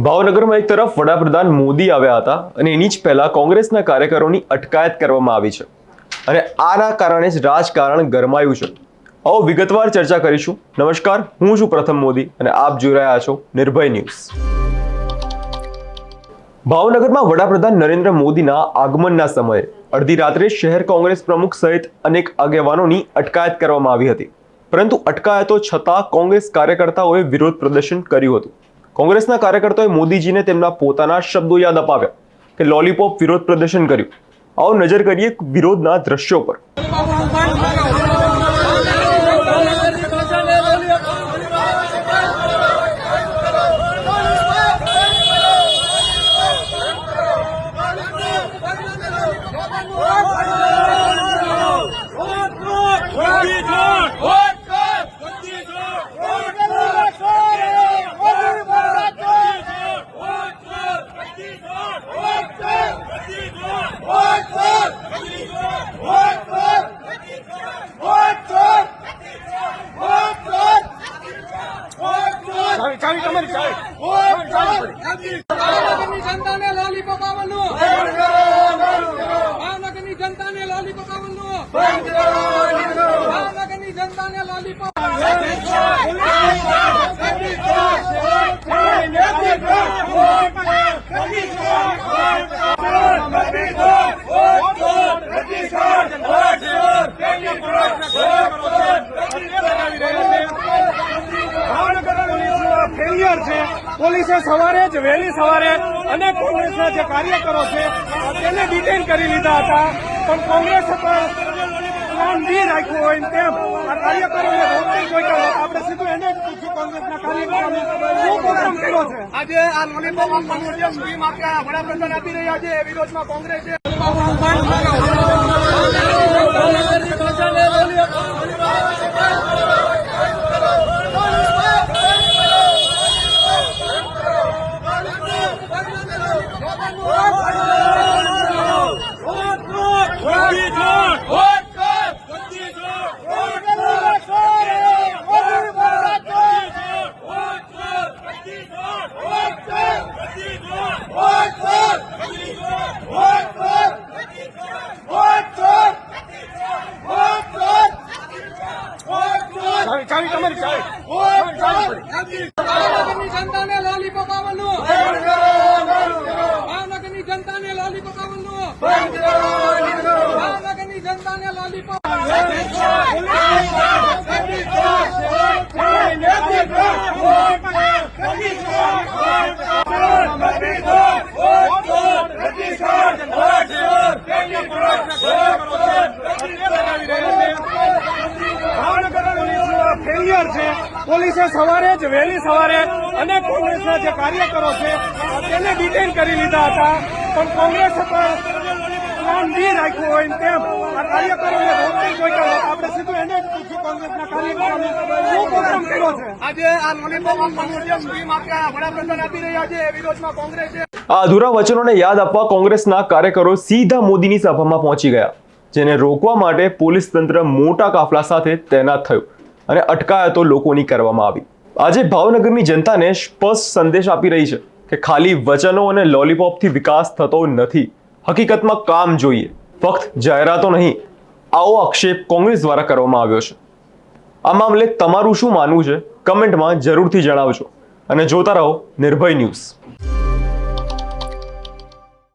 ભાવનગરમાં એક તરફ વડાપ્રધાન મોદી આવ્યા હતા અને એની જ પહેલા કોંગ્રેસના કાર્યકરોની અટકાયત કરવામાં આવી છે અને આના કારણે જ રાજકારણ ગરમાયું છે। આવો વિગતવાર ચર્ચા કરીશું। નમસ્કાર, હું છું પ્રથમ મોદી અને આપ જોઈ રહ્યા છો નિર્ભય ન્યૂઝ। ભાવનગરમાં વડાપ્રધાન નરેન્દ્ર મોદીના આગમનના સમયે અડધી રાત્રે શહેર કોંગ્રેસ પ્રમુખ સહિત અનેક આગેવાનોની અટકાયત કરવામાં આવી હતી, પરંતુ અટકાયતો છતાં કોંગ્રેસ કાર્યકર્તાઓએ વિરોધ પ્રદર્શન કર્યું હતું। કોંગ્રેસના કાર્યકર્તાઓએ મોદીજીને તેમના પોતાના શબ્દો યાદ અપાવ્યા કે લોલીપોપ વિરોધ પ્રદર્શન કર્યું। આવો નજર કરીએ વિરોધના દ્રશ્યો પર। जनता ने लॉलीपॉप आवलो भावनगરની જનતાને લॉलीपॉप આવલો ભાવનગરની જનતાને લॉलीपॉप ફેલિયર છે। પોલીસે સવારે જ વહેલી સવારે અનેક કોંગ્રેસના જે કાર્યકરો છે તેને ડિટેન કરી લીધા હતા, પણ કોંગ્રેસે પણ પ્લાન બી રાખ્યું હોય ને તેમ આ કાર્યકરોને રોકતી કોઈ કે આપણે સીધું એને જ પૂછ્યું કોંગ્રેસના કાર્યકરોને શું પ્રોગ્રામ કર્યો છે। આજે આ લોલીપોપ આપવાનું સ્કીમ આપ્યા વડાપ્રધાન આપી રહ્યા છે, વિરોધમાં કોંગ્રેસે ભાવનગરની જનતાને લॉलीपॉप આવલો ભાવનગરની જનતાને લॉलीपॉप આવલો ભાવનગરની જનતાને લॉलीपॉप ફેલિયર છે। પોલીસે સવારે જ વહેલી સવારે અનેક કોંગ્રેસના જે કાર્યકરો છે તેને ડિટેન કરી લીધા હતા, પણ કોંગ્રેસે પણ પ્લાન બી રાખ્યું હોય ને તેમ આ કાર્યકરોને રોકતી કોઈ કે આપણે સીધું એને જ પૂછ્યું કોંગ્રેસના કાર્યકરોને શું પ્રોગ્રામ કર્યો છે। આજે આ લોલીપોપ આપવાનું સ્કીમ આપ્યા વડાપ્રધાન આપી રહ્યા છે, વિરોધમાં કોંગ્રેસે આ અધૂરા વચનોને યાદ આપવા કોંગ્રેસના કાર્યકરો સીધા મોદીની સભામાં પહોંચી ગયા, જેને રોકવા માટે પોલીસ તંત્ર મોટા કાફલા સાથે તૈનાત થયું અને અટકાયતો લોકોની કરવામાં આવી। આજે ભાવનગરની જનતાને સ્પષ્ટ સંદેશ આપી રહી છે કે ખાલી વચનો અને લોલીપોપથી વિકાસ થતો નથી, હકીકતમાં કામ જોઈએ, ફક્ત જાહેરાતો નહીં। આવો આક્ષેપ કોંગ્રેસ દ્વારા કરવામાં આવ્યો છે। આ મામલે તમારું શું માનવું છે કમેન્ટમાં જરૂરથી જણાવજો અને જોતા રહો નિર્ભય ન્યૂઝ।